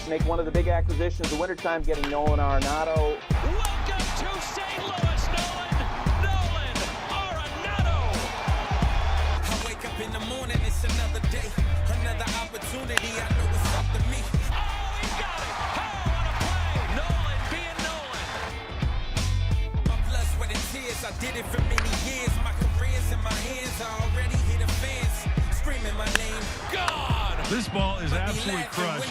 make one of the big acquisitions of the wintertime, getting Nolan Arenado. Welcome to St. Louis, Nolan Arenado. I wake up in the morning, it's another day, another opportunity. I know it's up to me. Oh, he got it. Oh, what a play. Nolan being Nolan. My blood, sweat, and tears, I did it for many years. My career's in my hands, I already hit the fans, screaming my name. God. This ball is absolutely crushed.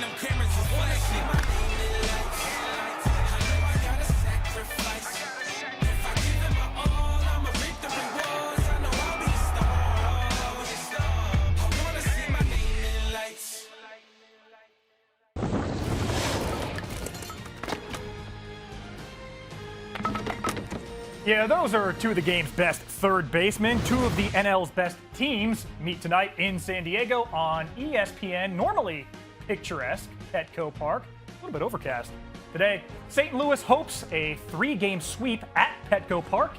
Yeah, those are two of the game's best third basemen. Two of the NL's best teams meet tonight in San Diego on ESPN. Normally picturesque Petco Park, a little bit overcast. Today, St. Louis hopes a 3-game sweep at Petco Park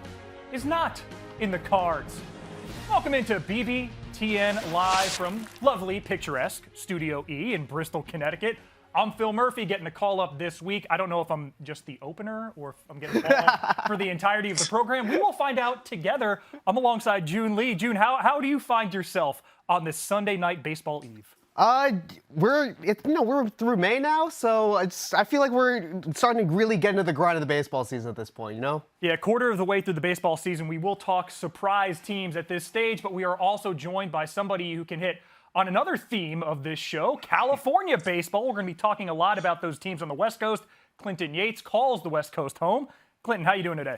is not in the cards. Welcome into BBTN live from lovely picturesque Studio E in Bristol, Connecticut. I'm Phil Murphy, getting the call up this week. I don't know if I'm just the opener or if I'm getting the call up for the entirety of the program. We will find out together. I'm alongside Joon Lee. Joon, how do you find yourself on this Sunday night baseball eve? We're through May now, so I feel like we're starting to really get into the grind of the baseball season at this point, you know? Yeah, quarter of the way through the baseball season. We will talk surprise teams at this stage, but we are also joined by somebody who can hit on another theme of this show, California baseball. We're going to be talking a lot about those teams on the West Coast. Clinton Yates calls the West Coast home. Clinton, how you doing today?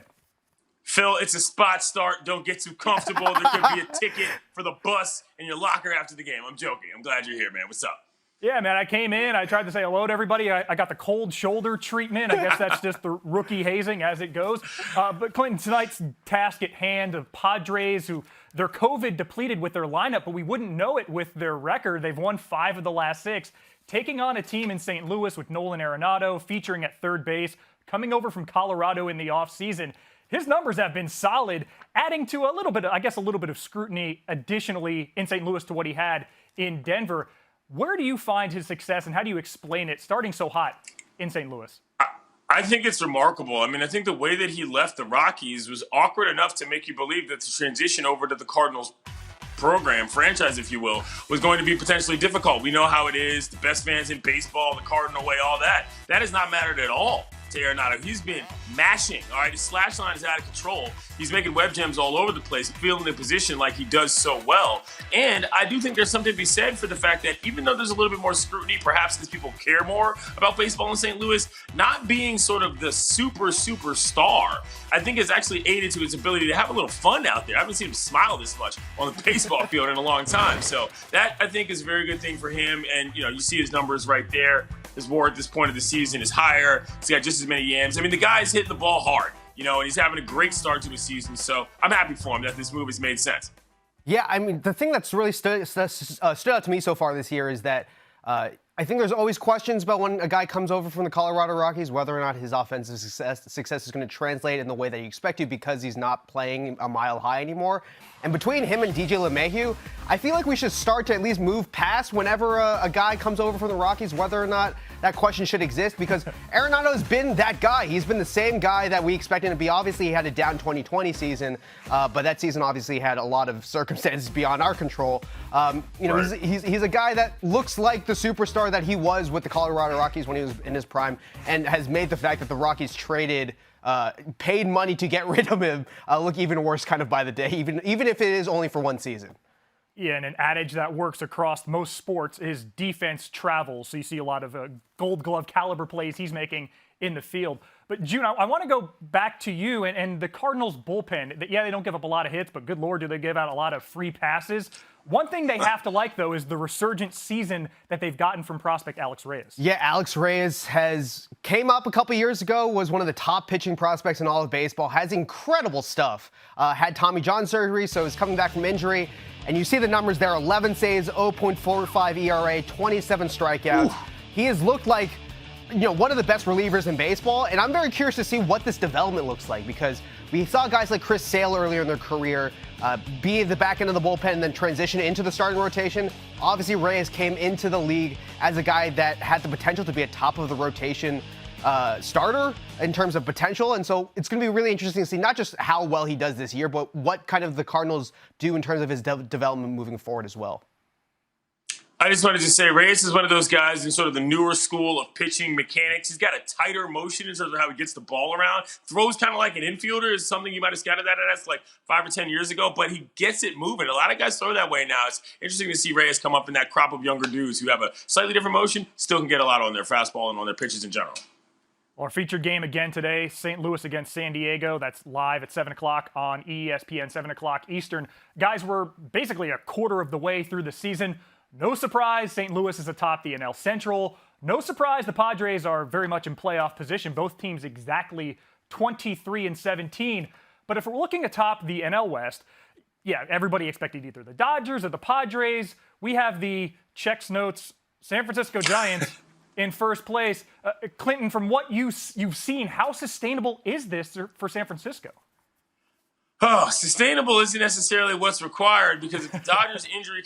Phil, it's a spot start. Don't get too comfortable. There could be a ticket for the bus in your locker after the game. I'm joking. I'm glad you're here, man. What's up? Yeah, man, I came in. I tried to say hello to everybody. I got the cold shoulder treatment. I guess that's just the rookie hazing as it goes. But Clinton, tonight's task at hand of Padres, who they're COVID depleted with their lineup, but we wouldn't know it with their record. They've won 5 of the last 6, taking on a team in St. Louis with Nolan Arenado featuring at third base, coming over from Colorado in the offseason. His numbers have been solid, adding to a little bit of scrutiny additionally in St. Louis to what he had in Denver. Where do you find his success, and how do you explain it starting so hot in St. Louis? I think it's remarkable. I mean, I think the way that he left the Rockies was awkward enough to make you believe that the transition over to the Cardinals franchise, if you will, was going to be potentially difficult. We know how it is, the best fans in baseball, the Cardinal way, all that. That has not mattered at all to Arenado. He's been mashing, all right? His slash line is out of control. He's making web gems all over the place, feeling the position like he does so well. And I do think there's something to be said for the fact that even though there's a little bit more scrutiny, perhaps because people care more about baseball in St. Louis, not being sort of the super star, I think has actually aided to his ability to have a little fun out there. I haven't seen him smile this much on the baseball field in a long time. So that, I think, is a very good thing for him. And, you know, you see his numbers right there. His WAR at this point of the season is higher. He's got just as many yams. I mean, the guy's hitting the ball hard, you know, and he's having a great start to the season. So I'm happy for him that this move has made sense. Yeah, I mean, the thing that's really stood out to me so far this year is that I think there's always questions about when a guy comes over from the Colorado Rockies, whether or not his offensive success is going to translate in the way that you expect to because he's not playing a mile high anymore. And between him and DJ LeMahieu, I feel like we should start to at least move past whenever a guy comes over from the Rockies, whether or not that question should exist, because Arenado's been that guy. He's been the same guy that we expected him to be. Obviously, he had a down 2020 season, but that season obviously had a lot of circumstances beyond our control. He's a guy that looks like the superstar that he was with the Colorado Rockies when he was in his prime, and has made the fact that the Rockies paid money to get rid of him look even worse kind of by the day, even if it is only for one season. Yeah, and an adage that works across most sports is defense travels. So you see a lot of gold glove caliber plays he's making in the field. But Joon, I want to go back to you and the Cardinals bullpen. Yeah, they don't give up a lot of hits, but good Lord, do they give out a lot of free passes. One thing they have to like, though, is the resurgent season that they've gotten from prospect Alex Reyes. Yeah, Alex Reyes came up a couple years ago, was one of the top pitching prospects in all of baseball, has incredible stuff. Had Tommy John surgery, so is coming back from injury. And you see the numbers there, 11 saves, 0.45 ERA, 27 strikeouts. Ooh. He has looked like one of the best relievers in baseball, and I'm very curious to see what this development looks like because we saw guys like Chris Sale earlier in their career be the back end of the bullpen and then transition into the starting rotation. Obviously, Reyes came into the league as a guy that had the potential to be a top of the rotation starter in terms of potential, and so it's going to be really interesting to see not just how well he does this year, but what kind of the Cardinals do in terms of his development moving forward as well. I just wanted to say Reyes is one of those guys in sort of the newer school of pitching mechanics. He's got a tighter motion in terms of how he gets the ball around. Throws kind of like an infielder is something you might have scouted that at us like 5 or 10 years ago, but he gets it moving. A lot of guys throw that way now. It's interesting to see Reyes come up in that crop of younger dudes who have a slightly different motion, still can get a lot on their fastball and on their pitches in general. Our featured game again today, St. Louis against San Diego. That's live at 7 o'clock on ESPN, 7 o'clock Eastern. Guys, we're basically a quarter of the way through the season. No surprise, St. Louis is atop the NL Central. No surprise, the Padres are very much in playoff position. Both teams exactly 23-17. But if we're looking atop the NL West, yeah, everybody expected either the Dodgers or the Padres. We have the checks notes San Francisco Giants in first place. Clinton, from what you've seen, how sustainable is this for San Francisco? Oh, sustainable isn't necessarily what's required because if the Dodgers' injury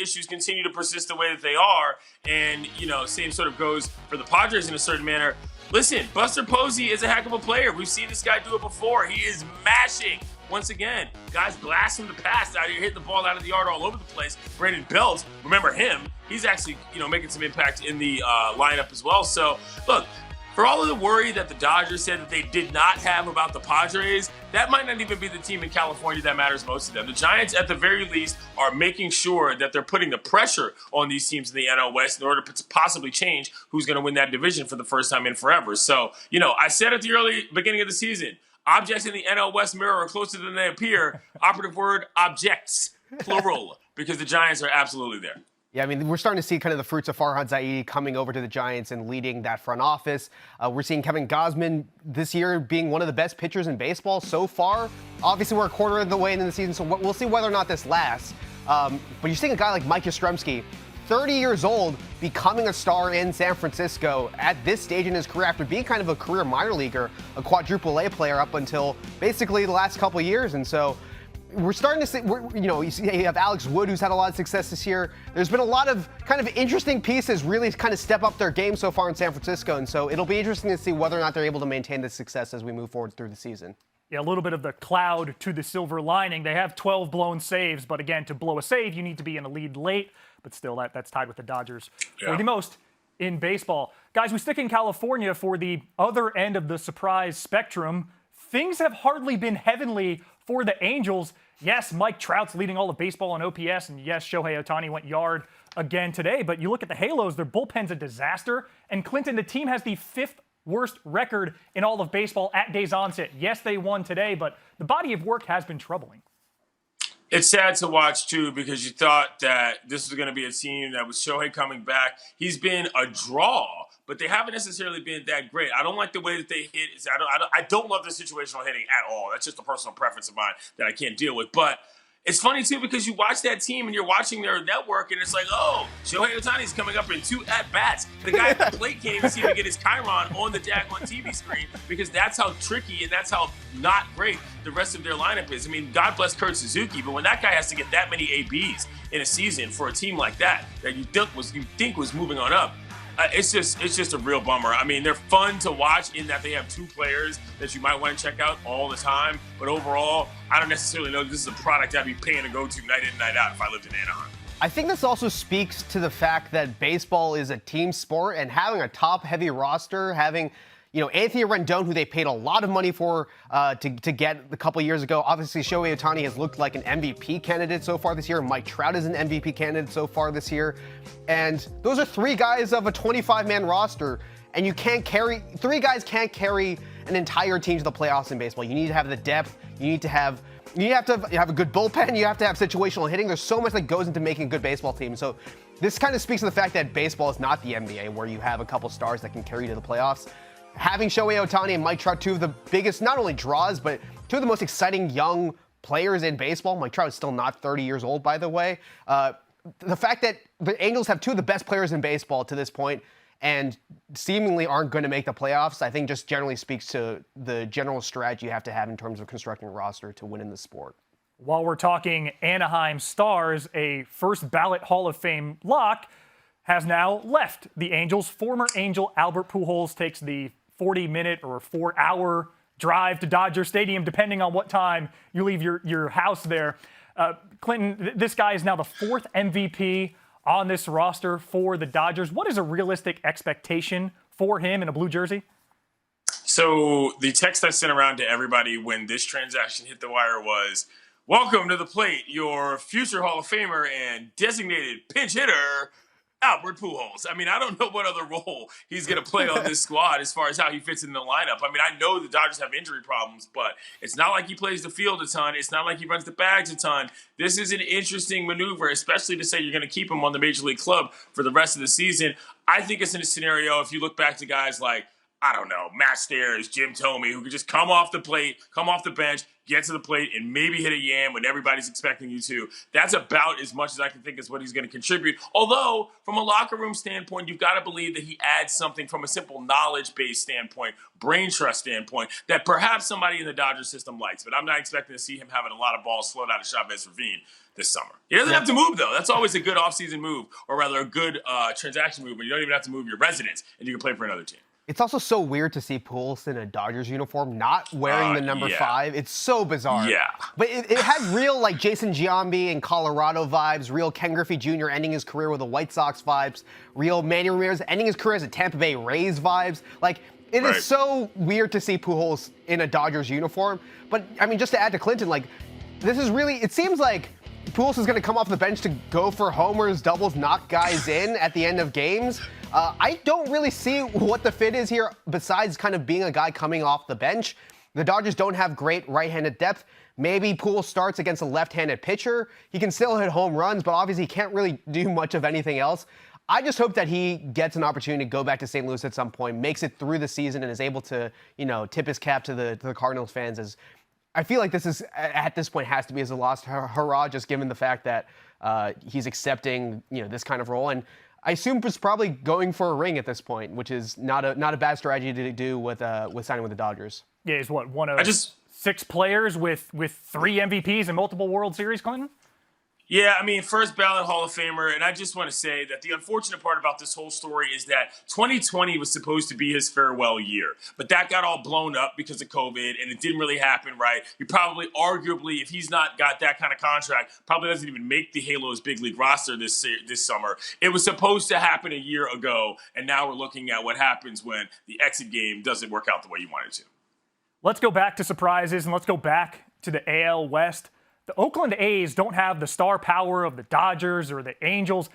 issues continue to persist the way that they are, and, same sort of goes for the Padres in a certain manner. Listen, Buster Posey is a heck of a player. We've seen this guy do it before. He is mashing. Once again, guys blast from the past out here, hitting the ball out of the yard all over the place. Brandon Belt, remember him? He's actually, making some impact in the lineup as well. So, look, for all of the worry that the Dodgers said that they did not have about the Padres, that might not even be the team in California that matters most to them. The Giants, at the very least, are making sure that they're putting the pressure on these teams in the NL West in order to possibly change who's going to win that division for the first time in forever. So, I said at the early beginning of the season, objects in the NL West mirror are closer than they appear. Operative word, objects, plural, because the Giants are absolutely there. Yeah, I mean, we're starting to see kind of the fruits of Farhad Zaidi coming over to the Giants and leading that front office. We're seeing Kevin Gausman this year being one of the best pitchers in baseball so far. Obviously, we're a quarter of the way into the season, so we'll see whether or not this lasts. But you're seeing a guy like Mike Yastrzemski, 30 years old, becoming a star in San Francisco at this stage in his career after being kind of a career minor leaguer, a quadruple A player up until basically the last couple of years. And so we're starting to see, you have Alex Wood, who's had a lot of success this year. There's been a lot of kind of interesting pieces really kind of step up their game so far in San Francisco. And so it'll be interesting to see whether or not they're able to maintain this success as we move forward through the season. Yeah, a little bit of the cloud to the silver lining. They have 12 blown saves, but again, to blow a save, you need to be in a lead late. But still, that's tied with the Dodgers for the most in baseball. Guys, we stick in California for the other end of the surprise spectrum. Things have hardly been heavenly for the Angels. Yes, Mike Trout's leading all of baseball on OPS, and yes, Shohei Ohtani went yard again today. But you look at the Halos, their bullpen's a disaster. And Clinton, the team has the 5th worst record in all of baseball at day's onset. Yes, they won today, but the body of work has been troubling. It's sad to watch, too, because you thought that this was going to be a team that with Shohei coming back, he's been a draw, but they haven't necessarily been that great. I don't like the way that they hit. I don't love the situational hitting at all. That's just a personal preference of mine that I can't deal with. But it's funny, too, because you watch that team and you're watching their network, and it's like, oh, Shohei Ohtani's coming up in 2 at-bats. The guy at the plate can't even seem to get his chyron on the daggone TV screen because that's how tricky and that's how not great the rest of their lineup is. I mean, God bless Kurt Suzuki, but when that guy has to get that many ABs in a season for a team like that you think was moving on up, it's just a real bummer. I mean, they're fun to watch in that they have 2 players that you might want to check out all the time. But overall, I don't necessarily know this is a product I'd be paying to go to night in and night out if I lived in Anaheim. I think this also speaks to the fact that baseball is a team sport, and having a top-heavy roster, having Anthony Rendon, who they paid a lot of money for to get a couple years ago. Obviously, Shohei Ohtani has looked like an MVP candidate so far this year. Mike Trout is an MVP candidate so far this year. And those are 3 guys of a 25-man roster. And 3 guys can't carry an entire team to the playoffs in baseball. You need to have the depth. You have to have a good bullpen. You have to have situational hitting. There's so much that goes into making a good baseball team. So this kind of speaks to the fact that baseball is not the NBA, where you have a couple stars that can carry you to the playoffs. Having Shohei Ohtani and Mike Trout, 2 of the biggest, not only draws, but 2 of the most exciting young players in baseball. Mike Trout is still not 30 years old, by the way. The fact that the Angels have 2 of the best players in baseball to this point, and seemingly aren't going to make the playoffs, I think just generally speaks to the general strategy you have to have in terms of constructing a roster to win in the sport. While we're talking Anaheim Stars, a first ballot Hall of Fame lock has now left the Angels. Former Angel Albert Pujols takes the 40-minute or 4-hour drive to Dodger Stadium, depending on what time you leave your house there. Clinton, this guy is now the 4th MVP on this roster for the Dodgers. What is a realistic expectation for him in a blue jersey? So the text I sent around to everybody when this transaction hit the wire was, welcome to the plate, your future Hall of Famer and designated pinch hitter, Albert Pujols. I mean, I don't know what other role he's going to play on this squad as far as how he fits in the lineup. I mean, I know the Dodgers have injury problems, but it's not like he plays the field a ton. It's not like he runs the bags a ton. This is an interesting maneuver, especially to say you're going to keep him on the Major League club for the rest of the season. I think it's in a scenario, if you look back to guys like, I don't know, Matt Stairs, Jim Thome, who could just come off the plate, come off the bench, get to the plate, and maybe hit a yam when everybody's expecting you to. That's about as much as I can think is what he's going to contribute. Although, from a locker room standpoint, you've got to believe that he adds something from a simple knowledge-based standpoint, brain trust standpoint, that perhaps somebody in the Dodgers system likes. But I'm not expecting to see him having a lot of balls float out of Chavez Ravine this summer. He doesn't have to move, though. That's always a good offseason move, or rather a good transaction move, but you don't even have to move your residence, and you can play for another team. It's also so weird to see Pujols in a Dodgers uniform, not wearing the number 5. It's so bizarre. Yeah. But it had real, like, Jason Giambi in Colorado vibes, real Ken Griffey Jr. ending his career with the White Sox vibes, real Manny Ramirez ending his career as a Tampa Bay Rays vibes. Like, it is so weird to see Pujols in a Dodgers uniform. But, I mean, just to add to Clinton, like, this is really, it seems like Pujols is going to come off the bench to go for homers, doubles, knock guys in at the end of games. I don't really see what the fit is here besides kind of being a guy coming off the bench. The Dodgers don't have great right-handed depth. Maybe Pujols starts against a left-handed pitcher. He can still hit home runs, but obviously he can't really do much of anything else. I just hope that he gets an opportunity to go back to St. Louis at some point, makes it through the season, and is able to, tip his cap to the Cardinals fans. As I feel like this is, at this point, has to be as a lost hurrah, just given the fact that he's accepting, this kind of role. And I assume it's probably going for a ring at this point, which is not a bad strategy to do with signing with the Dodgers. Yeah, he's one of 6 players with 3 MVPs and multiple World Series, Clinton? Yeah, I mean, first ballot Hall of Famer, and I just want to say that the unfortunate part about this whole story is that 2020 was supposed to be his farewell year, but that got all blown up because of COVID, and it didn't really happen, right? He probably, arguably, if he's not got that kind of contract, probably doesn't even make the Halos big league roster this summer. It was supposed to happen a year ago, and now we're looking at what happens when the exit game doesn't work out the way you want it to. Let's go back to surprises, and let's go back to the AL West. The Oakland A's don't have the star power of the Dodgers or the Angels.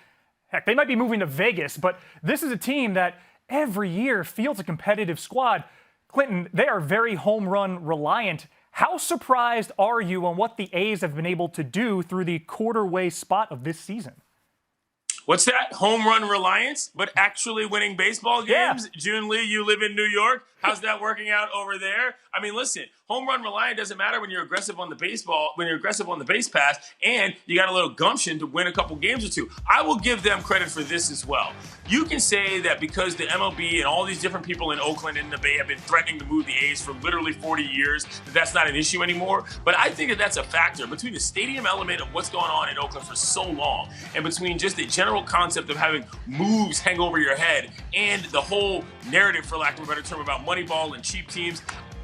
Heck, they might be moving to Vegas, but this is a team that every year fields a competitive squad. Clinton, they are very home run reliant. How surprised are you on what the A's have been able to do through the quarter-way spot of this season? What's that? Home run reliance, but actually winning baseball games? Yeah. Joon Lee, you live in New York. How's that working out over there? I mean, listen, home run reliant doesn't matter when you're aggressive on the baseball, when you're aggressive on the base pass, and you got a little gumption to win a couple games or two. I will give them credit for this as well. You can say that because the MLB and all these different people in Oakland and the Bay have been threatening to move the A's for literally 40 years, that's not an issue anymore. But I think that that's a factor between the stadium element of what's going on in Oakland for so long, and between just the general concept of having moves hang over your head and the whole narrative, for lack of a better term, about Moneyball and cheap teams.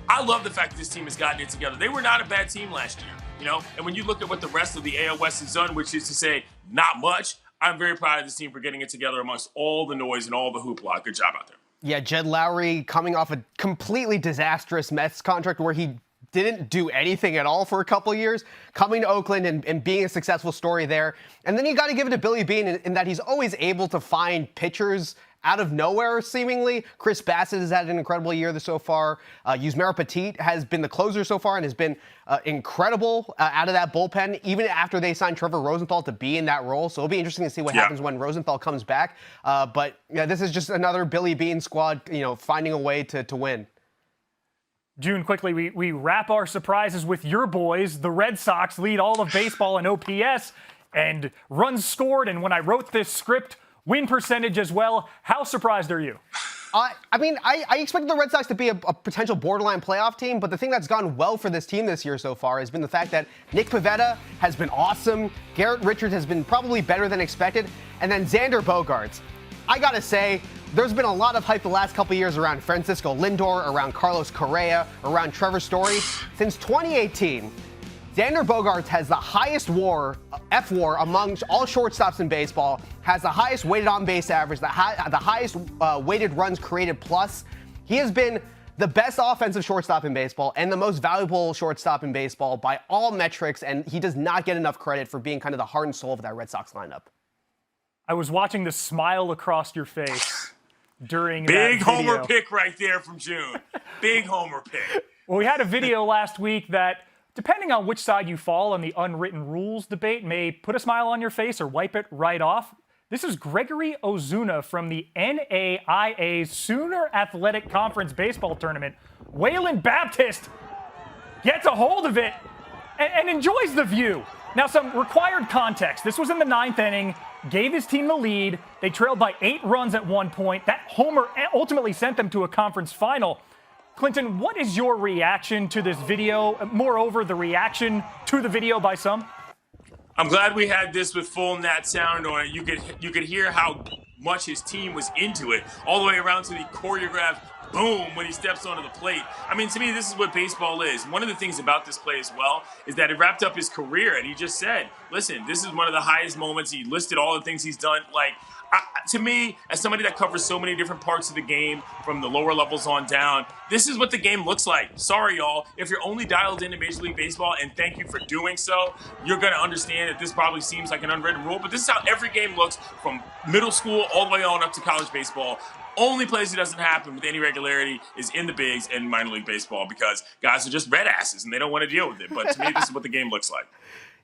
I love the fact that this team has gotten it together. They were not a bad team last year, and when you look at what the rest of the AL West has done, which is to say not much, I'm very proud of this team for getting it together amongst all the noise and all the hoopla. Good job out there. Yeah, Jed Lowry coming off a completely disastrous Mets contract where he didn't do anything at all for a couple years, coming to Oakland and being a successful story there. And then you got to give it to Billy Beane in that he's always able to find pitchers out of nowhere, seemingly. Chris Bassett has had an incredible year so far. Yusmeiro Petit has been the closer so far and has been incredible out of that bullpen, even after they signed Trevor Rosenthal to be in that role. So it'll be interesting to see what happens when Rosenthal comes back. But this is just another Billy Beane squad, finding a way to win. Joon, quickly, we wrap our surprises with your boys. The Red Sox lead all of baseball in OPS and runs scored. And when I wrote this script, win percentage as well. How surprised are you? I expected the Red Sox to be a potential borderline playoff team, but the thing that's gone well for this team this year so far has been the fact that Nick Pivetta has been awesome, Garrett Richards has been probably better than expected, and then Xander Bogaerts. I gotta say, there's been a lot of hype the last couple years around Francisco Lindor, around Carlos Correa, around Trevor Story. Since 2018, Xander Bogaerts has the highest F-WAR among all shortstops in baseball, has the highest weighted on-base average, the highest weighted runs created plus. He has been the best offensive shortstop in baseball and the most valuable shortstop in baseball by all metrics, and he does not get enough credit for being kind of the heart and soul of that Red Sox lineup. I was watching the smile across your face during Big that video. homer pick right there from Joon. Big homer pick. Well, we had a video last week that, depending on which side you fall on the unwritten rules debate, may put a smile on your face or wipe it right off. This is Gregory Ozuna from the NAIA's Sooner Athletic Conference Baseball Tournament. Waylon Baptist gets a hold of it and enjoys the view. Now, some required context. This was in the 9th inning, gave his team the lead. They trailed by 8 runs at one point. That homer ultimately sent them to a conference final. Clinton, what is your reaction to this video? Moreover, the reaction to the video by some? I'm glad we had this with full Nat sound on it. You could hear how much his team was into it, all the way around to the choreographed boom when he steps onto the plate. I mean, to me, this is what baseball is. One of the things about this play as well is that it wrapped up his career, and he just said, listen, this is one of the highest moments. He listed all the things he's done. Like, to me, as somebody that covers so many different parts of the game, from the lower levels on down, this is what the game looks like. Sorry, y'all. If you're only dialed into Major League Baseball, and thank you for doing so, you're going to understand that this probably seems like an unwritten rule, but this is how every game looks from middle school all the way on up to college baseball. Only place it doesn't happen with any regularity is in the bigs and minor league baseball, because guys are just red asses and they don't want to deal with it. But to me, this is what the game looks like.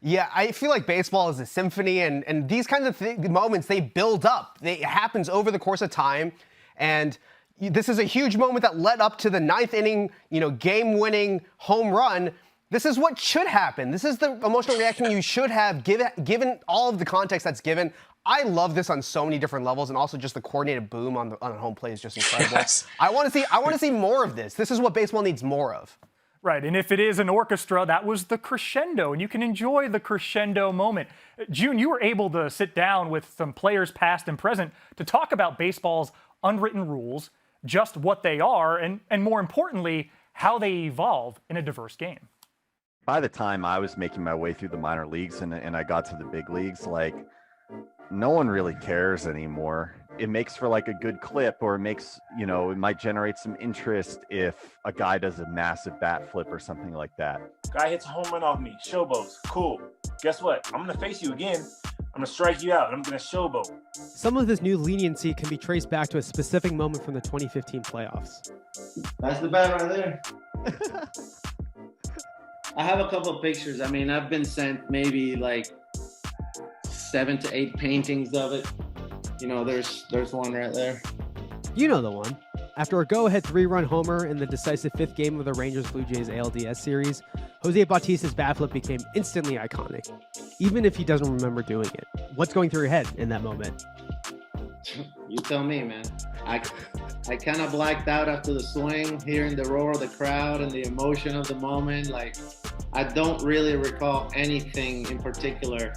Yeah, I feel like baseball is a symphony, and these kinds of moments, they build up. It happens over the course of time, and this is a huge moment that led up to the 9th inning, game-winning home run. This is what should happen. This is the emotional reaction you should have given all of the context that's given. I love this on so many different levels, and also just the coordinated boom on home play is just incredible. Yes. I want to see more of this. This is what baseball needs more of. Right, and if it is an orchestra, that was the crescendo, and you can enjoy the crescendo moment. Joon, you were able to sit down with some players past and present to talk about baseball's unwritten rules, just what they are, and more importantly, how they evolve in a diverse game. By the time I was making my way through the minor leagues and I got to the big leagues, no one really cares anymore. It makes for a good clip, or it makes, it might generate some interest if a guy does a massive bat flip or something like that. Guy hits a home run off me, showboats, cool. Guess what? I'm gonna face you again. I'm gonna strike you out, and I'm gonna showboat. Some of this new leniency can be traced back to a specific moment from the 2015 playoffs. That's the bat right there. I have a couple of pictures. I mean, I've been sent maybe 7 to 8 paintings of it. There's one right there. You know the one. After a go-ahead 3-run homer in the decisive 5th game of the Rangers-Blue Jays ALDS series, Jose Bautista's bat flip became instantly iconic, even if he doesn't remember doing it. What's going through your head in that moment? You tell me, man. I kind of blacked out after the swing, hearing the roar of the crowd and the emotion of the moment. I don't really recall anything in particular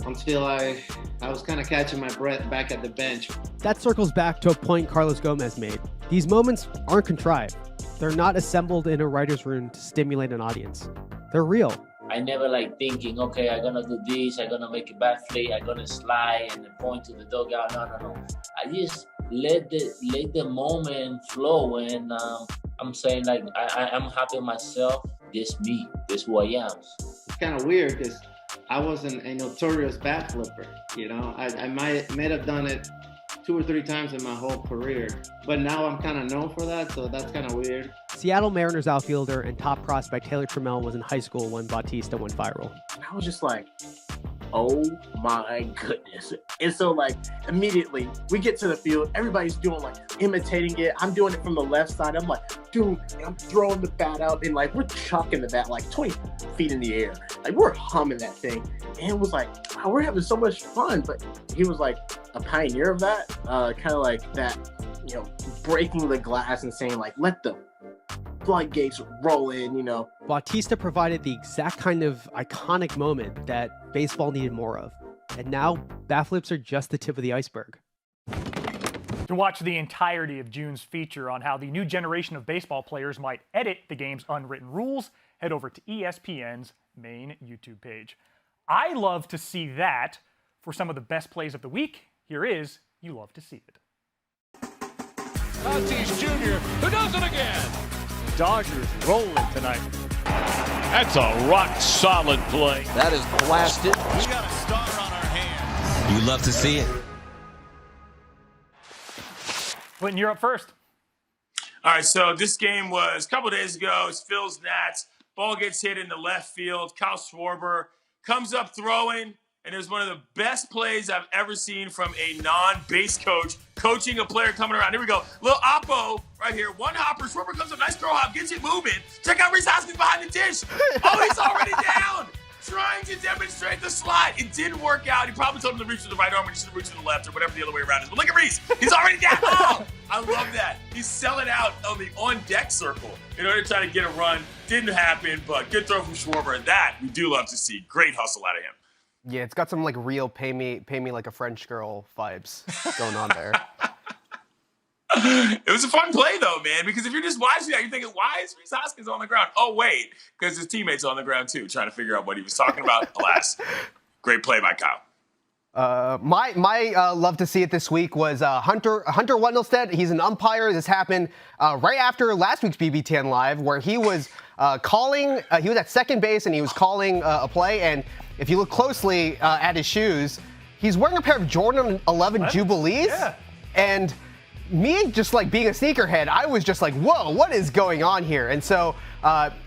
until I was kind of catching my breath back at the bench. That circles back to a point Carlos Gomez made. These moments aren't contrived. They're not assembled in a writer's room to stimulate an audience. They're real. I never thinking, okay, I'm gonna do this, I'm gonna make a bat flip, I'm gonna slide and then point to the dugout. No. I just let the moment flow, and I'm saying I'm happy with myself. This me, this who I am. It's kind of weird because I wasn't a notorious bat flipper. I may have done it 2 or 3 times in my whole career, but now I'm kind of known for that, so that's kind of weird. Seattle Mariners outfielder and top prospect Taylor Trammell was in high school when Bautista went viral. I was just oh my goodness. And so immediately we get to the field, everybody's doing imitating it. I'm doing it from the left side. I'm dude, and I'm throwing the bat out and we're chucking the bat 20 feet in the air. Like, we're humming that thing. And it was like, wow, we're having so much fun. But he was like a pioneer of that, kind of like that, breaking the glass and saying, like, let the floodgates roll in, Bautista provided the exact kind of iconic moment that baseball needed more of. And now, bat flips are just the tip of the iceberg. To watch the entirety of Joon's feature on how the new generation of baseball players might edit the game's unwritten rules, head over to ESPN's main YouTube page. I love to see that. For some of the best plays of the week, here is You Love to See It. Tatis Jr., who does it again? Dodgers rolling tonight. That's a rock-solid play. That is blasted. We got a star on our hands. You love to see it. Clinton, you're up first. All right, so this game was a couple days ago. It's Phil's Nats. Ball gets hit in the left field. Kyle Schwarber comes up throwing, and it was one of the best plays I've ever seen from a non-base coach coaching a player coming around. Here we go. Little oppo right here. One hopper. Schwarber comes up. Nice throw hop. Gets it moving. Check out Rhys Hoskins behind the dish. Oh, he's already down. Trying to demonstrate the slide. It didn't work out. He probably told him to reach with the right arm and he should have reached with the left or whatever the other way around is. But look at Rhys. He's already down. Oh, I love that. He's selling out on the on-deck circle in order to try to get a run. Didn't happen, but good throw from Schwarber. And that we do love to see. Great hustle out of him. Yeah, it's got some like real pay me like a French girl vibes going on there. It was a fun play, though, man, because if you're just watching that, you're thinking, why is Rhys Hoskins on the ground? Oh, wait, because his teammates on the ground, too, trying to figure out what he was talking about. Alas, great play by Kyle. My love to see it this week was Hunter Wendelstedt. He's an umpire. This happened right after last week's BBTN Live, where he was calling. He was at second base and he was calling a play. And if you look closely at his shoes, he's wearing a pair of Jordan 11 Jubilees. Yeah. And me, just like being a sneakerhead, I was just like, whoa, what is going on here? And so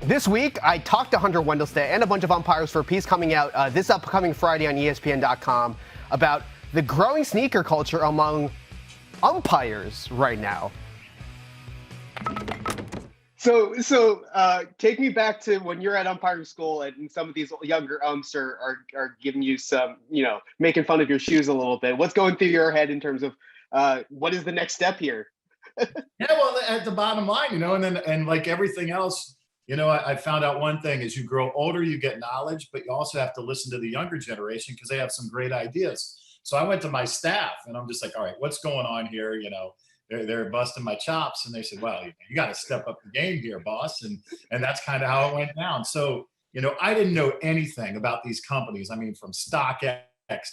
this week, I talked to Hunter Wendelstedt and a bunch of umpires for a piece coming out this upcoming Friday on ESPN.com about the growing sneaker culture among umpires right now. So take me back to when you're at umpiring school and some of these younger umps are giving you some, making fun of your shoes a little bit. What's going through your head in terms of what is the next step here? Yeah, well, at the bottom line, and like everything else, I found out one thing: as you grow older, you get knowledge, but you also have to listen to the younger generation because they have some great ideas. So I went to my staff and I'm just like, all right, what's going on here? They're busting my chops, and they said, well, you got to step up the game here, boss. And that's kind of how it went down. So, I didn't know anything about these companies. I mean, from StockX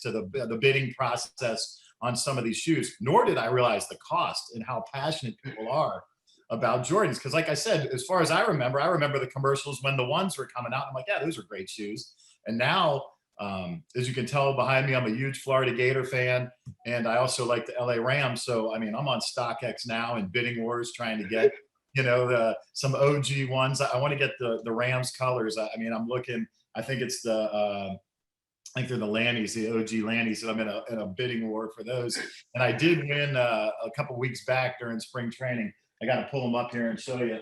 to the bidding process on some of these shoes, nor did I realize the cost and how passionate people are about Jordans. Because like I said, as far as I remember the commercials when the ones were coming out. I'm like, yeah, those are great shoes. And now, as you can tell behind me, I'm a huge Florida Gator fan, and I also like the LA Rams. So, I mean, I'm on StockX now in bidding wars trying to get, some OG ones. I want to get the Rams colors. I mean, I'm looking, I think it's I think they're the Lannies, the OG Lannies, and I'm in a bidding war for those. And I did win a couple weeks back during spring training. I got to pull them up here and show you.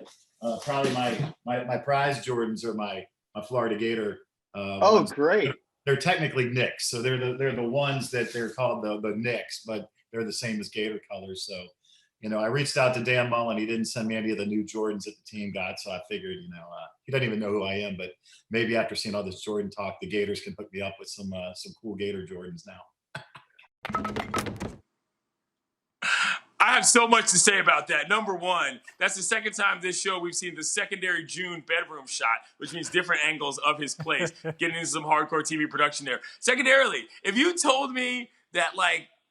Probably my prize Jordans are my Florida Gator. Oh, great! They're technically Knicks, so they're the ones that they're called the Knicks, but they're the same as Gator colors. So, I reached out to Dan Mullen. He didn't send me any of the new Jordans that the team got, so I figured, he doesn't even know who I am, but maybe after seeing all this Jordan talk, the Gators can hook me up with some cool Gator Jordans now. I have so much to say about that. Number one, that's the second time this show we've seen the secondary Joon bedroom shot, which means different angles of his plays, getting into some hardcore TV production there. Secondarily, if you told me that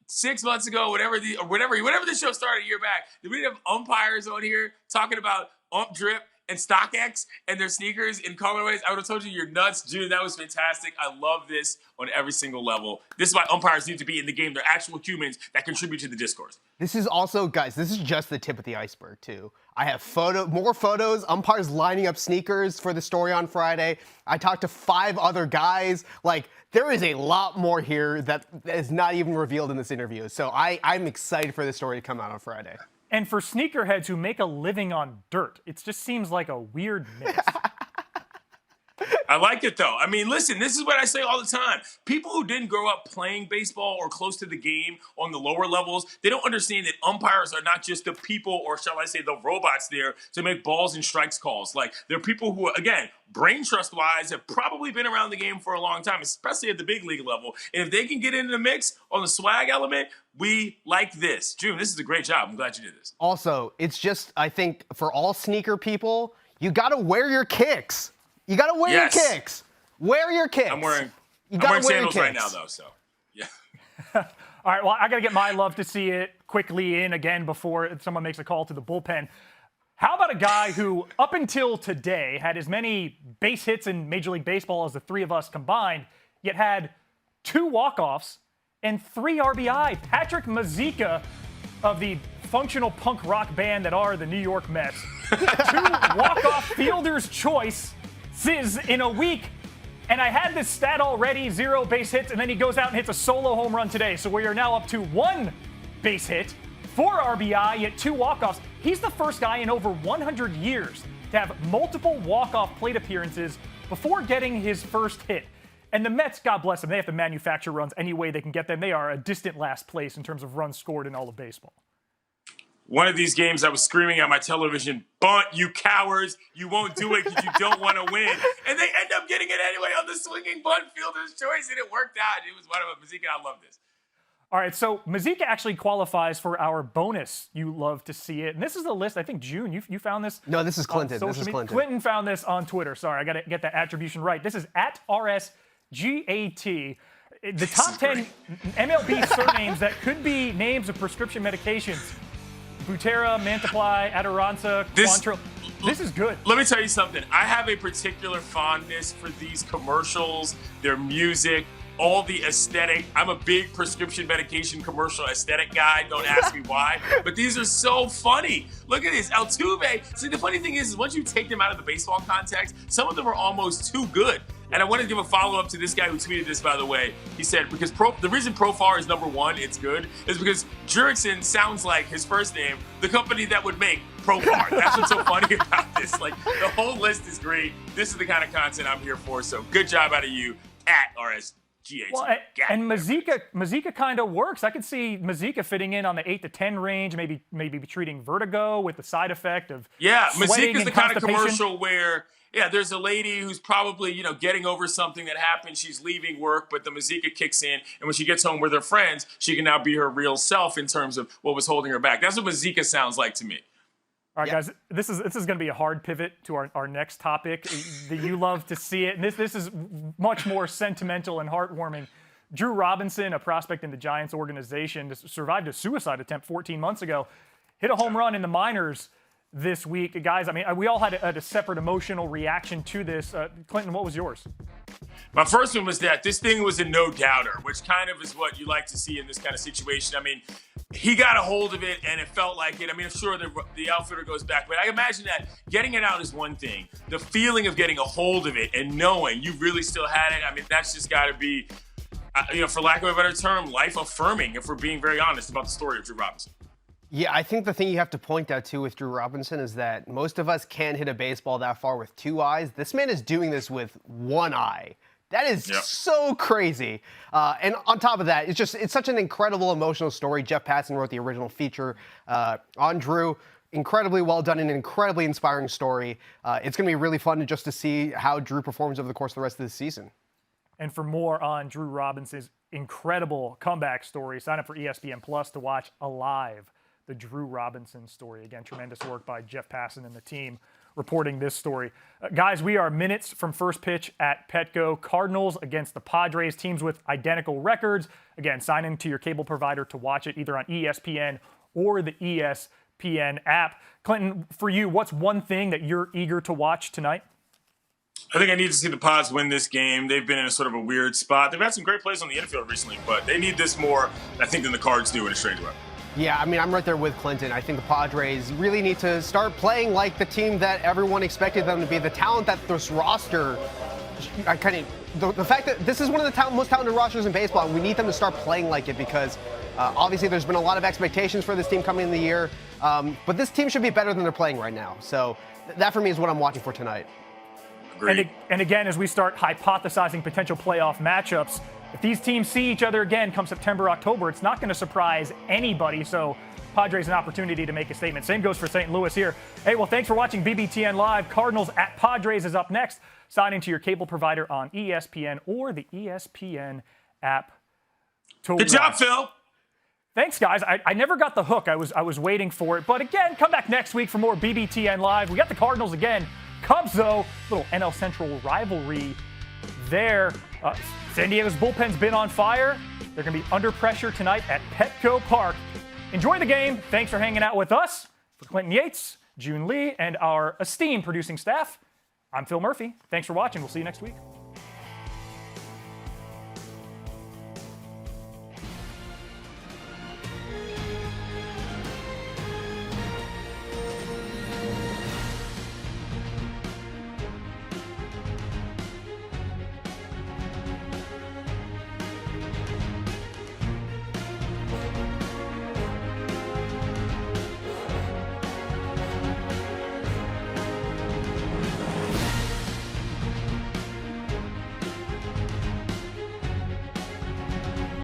6 months ago, whenever the show started a year back, did we have umpires on here talking about ump drip and StockX and their sneakers in common ways? I would have told you you're nuts, Joon. That was fantastic. I love this on every single level. This is why umpires need to be in the game. They're actual humans that contribute to the discourse. This is also, guys, this is just the tip of the iceberg, too. I have more photos, umpires lining up sneakers for the story on Friday. I talked to 5 other guys. There is a lot more here that is not even revealed in this interview. So I'm excited for this story to come out on Friday. And for sneakerheads who make a living on dirt, it just seems like a weird mix. I like it, though. I mean, listen, this is what I say all the time. People who didn't grow up playing baseball or close to the game on the lower levels, they don't understand that umpires are not just the people, or shall I say the robots there to make balls and strikes calls. Like, they're people who, again, brain trust-wise, have probably been around the game for a long time, especially at the big league level. And if they can get into the mix on the swag element, we like this. Joon, this is a great job. I'm glad you did this. Also, it's just, I think, for all sneaker people, you got to wear your kicks. You got to wear your kicks. Wear your kicks. I'm wearing wear sandals right now, though, so, yeah. All right, well, I got to get my love to see it quickly in again before someone makes a call to the bullpen. How about a guy who, up until today, had as many base hits in Major League Baseball as the three of us combined, yet had 2 walk-offs and 3 RBI? Patrick Mazeika of the functional punk rock band that are the New York Mets. 2 walk-off fielder's choice in a week. And I had this stat already, 0 base hits, and then he goes out and hits a solo home run today. So we are now up to 1 base hit, 4 RBI, yet 2 walk-offs. He's the first guy in over 100 years to have multiple walk-off plate appearances before getting his first hit. And the Mets, God bless them, they have to manufacture runs any way they can get them. They are a distant last place in terms of runs scored in all of baseball. One of these games, I was screaming at my television, "Bunt, you cowards! You won't do it because you don't want to win." And they end up getting it anyway on the swinging bunt fielder's choice, and it worked out. It was one of them. Mazeika, I love this. All right, so Mazeika actually qualifies for our bonus. You love to see it. And this is the list. I think, Joon, you found this. No, this is Clinton. This is Clinton. Clinton found this on Twitter. Sorry, I got to get that attribution right. This is at RSGAT. The top 10 MLB surnames that could be names of prescription medications. Butera, Mantiply, Adoranza, Quantrill. This is good. Let me tell you something. I have a particular fondness for these commercials, their music, all the aesthetic. I'm a big prescription medication commercial aesthetic guy. Don't ask me why. But these are so funny. Look at this. Altuve. See, the funny thing is once you take them out of the baseball context, some of them are almost too good. And I want to give a follow-up to this guy who tweeted this, by the way. He said, because the reason Profar is number 1, it's good, is because Jurickson sounds like his first name, the company that would make Profar. That's what's so funny about this. Like, the whole list is great. This is the kind of content I'm here for. So good job out of you at RSGAT. Well, and Mazeika kind of works. I could see Mazeika fitting in on the 8 to 10 range, maybe treating vertigo with the side effect of sweating Mazeika's the kind of constipation. commercial where there's a lady who's probably, getting over something that happened. She's leaving work, but the Mazeika kicks in. And when she gets home with her friends, she can now be her real self in terms of what was holding her back. That's what Mazeika sounds like to me. All right, guys, this is going to be a hard pivot to our next topic. You love to see it. And this is much more sentimental and heartwarming. Drew Robinson, a prospect in the Giants organization, survived a suicide attempt 14 months ago, hit a home run in the minors this week. Guys, I mean, we all had a separate emotional reaction to this. Clinton, what was yours? My first one was that this thing was a no-doubter, which kind of is what you like to see in this kind of situation. I mean, he got a hold of it, and it felt like it. I mean, I'm sure the outfielder goes back, but I imagine that getting it out is one thing. The feeling of getting a hold of it and knowing you really still had it, I mean, that's just got to be, for lack of a better term, life-affirming, if we're being very honest about the story of Drew Robinson. Yeah, I think the thing you have to point out, too, with Drew Robinson is that most of us can't hit a baseball that far with 2 eyes. This man is doing this with 1 eye. That is so crazy. And on top of that, it's such an incredible emotional story. Jeff Passan wrote the original feature on Drew. Incredibly well done and an incredibly inspiring story. It's going to be really fun just to see how Drew performs over the course of the rest of the season. And for more on Drew Robinson's incredible comeback story, sign up for ESPN Plus to watch Alive, the Drew Robinson story. Again, tremendous work by Jeff Passan and the team reporting this story. Guys, we are minutes from first pitch at Petco. Cardinals against the Padres, teams with identical records. Again, sign into your cable provider to watch it either on ESPN or the ESPN app. Clinton, for you, what's one thing that you're eager to watch tonight? I think I need to see the Pods win this game. They've been in a sort of a weird spot. They've had some great plays on the infield recently, but they need this more, I think, than the Cards do in a strange way. Yeah, I mean, I'm right there with Clinton. I think the Padres really need to start playing like the team that everyone expected them to be. The talent that this roster, the fact that this is one of the most talented rosters in baseball, and we need them to start playing like it because obviously there's been a lot of expectations for this team coming in the year. But this team should be better than they're playing right now. So that for me is what I'm watching for tonight. Agreed. And again, as we start hypothesizing potential playoff matchups, if these teams see each other again come September, October, it's not going to surprise anybody. So Padres an opportunity to make a statement. Same goes for St. Louis here. Hey, well, thanks for watching BBTN Live. Cardinals at Padres is up next. Sign into your cable provider on ESPN or the ESPN app. Good job, Phil. Thanks, guys. I never got the hook. I was waiting for it. But again, come back next week for more BBTN Live. We got the Cardinals again. Cubs, though, little NL Central rivalry there. San Diego's bullpen's been on fire. They're going to be under pressure tonight at Petco Park. Enjoy the game. Thanks for hanging out with us. For Clinton Yates, Joon Lee, and our esteemed producing staff, I'm Phil Murphy. Thanks for watching. We'll see you next week.